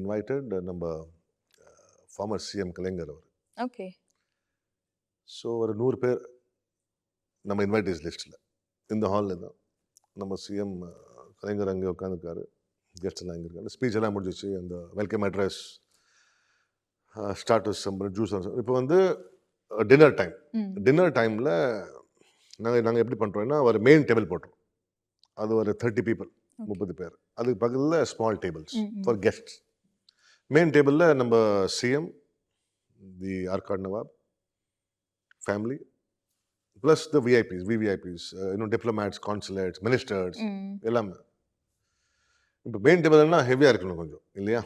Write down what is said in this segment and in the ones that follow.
Invited நம்ம farmer CM கலைஞர் அவர். Okay. So ஒரு 100 பேர் நம்ம இன்வைட்டீஸ் லிஸ்ட்டில் இந்த ஹாலில் தான். நம்ம சிஎம் கலைஞர் அங்கே உட்காந்துருக்காரு, கெஸ்ட் எல்லாம் அங்கே இருக்காரு. ஸ்பீச் எல்லாம் முடிஞ்சிச்சு, அந்த வெல்கம் அட்ரஸ், ஸ்டார்டர்ஸ், ஜூஸ். இப்போ வந்து டின்னர் டைம். டின்னர் டைமில் நாங்கள் எப்படி பண்ணுறோம்னா ஒரு மெயின் டேபிள் போட்டுரும். அது ஒரு 30 பீப்புள், 30 பேர். அதுக்கு பக்கத்தில் small tables for guests. Main டேபிளில் நம்ம சிஎம், தி ஆர்காட் நவாப் ஃபேமிலி, ப்ளஸ் த விஐபிஸ், விவிஐபிஸ், இன்னும் டிப்ளமேட்ஸ், கான்சுலேட்ஸ், மினிஸ்டர்ஸ் எல்லாமே. இப்போ மெயின் டேபிள்னா ஹெவியாக இருக்கணும் கொஞ்சம் இல்லையா?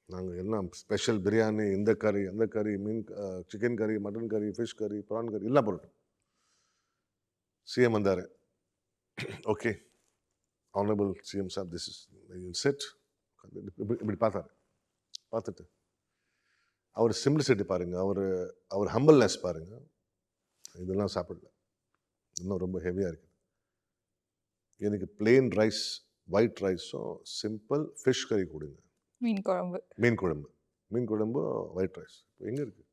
நாங்கள் எல்லாம் ஸ்பெஷல் பிரியாணி, இந்த கறி, அந்த கறி, மீன், சிக்கன் கறி, மட்டன் கறி, ஃபிஷ் கறி, ப்ரான் கறி எல்லாம் போட்டோம். சிஎம் வந்தார். Okay, honourable CM sir, this is set. இப்படி பார்த்துட்டு அவர் சிம்பிளிசிட்டி பாருங்கள், அவர் ஹம்பிள்னஸ் பாருங்கள். இதெல்லாம் சாப்பிடல, இன்னும் ரொம்ப ஹெவியாக இருக்குது. எனக்கு பிளெயின் ரைஸ், ஒயிட் ரைஸும் சிம்பிள் ஃபிஷ் கறி கொடுங்க. மீன் குழம்பு, ஒயிட் ரைஸ். இப்போ எங்கே இருக்குது?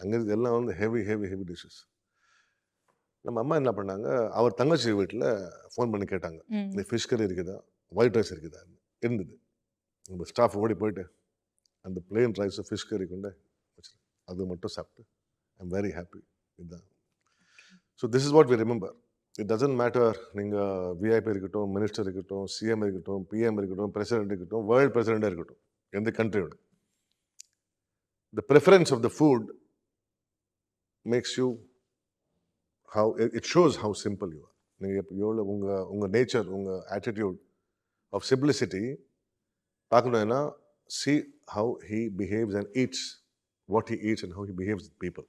அங்கே இருக்குது எல்லாம் வந்து ஹெவி டிஷ்ஷஸ். நம்ம அம்மா என்ன பண்ணாங்க, அவர் தங்கச்சி வீட்டில் ஃபோன் பண்ணி கேட்டாங்க, இந்த ஃபிஷ் கறி இருக்குதா, ஒயிட் ரைஸ் இருக்குதா? இருந்தது. நம்ம ஸ்டாஃப் ஓடி போயிட்டு அந்த பிளெயின் ரைஸும் ஃபிஷ் கறி கொண்டு வச்சு அது மட்டும் சாப்பிட்டு ஐம் வெரி ஹாப்பி. இதுதான். So this is what we remember. It doesn't matter நீங்கள் விஐபி இருக்கட்டும், மினிஸ்டர் இருக்கட்டும், சிஎம் இருக்கட்டும், பிஎம் இருக்கட்டும், பிரசிடென்ட் இருக்கட்டும், வேர்ல்டு பிரசிடெண்டாக இருக்கட்டும், எந்த கண்ட்ரியோட the preference of the food makes you how it shows how simple you are. நீங்கள் எவ்வளோ உங்கள் நேச்சர், உங்கள் ஆட்டிடியூட் ஆஃப் சிம்பிளிசிட்டி பார்க்கணுன்னா see how he behaves and eats, what he eats and how he behaves with people.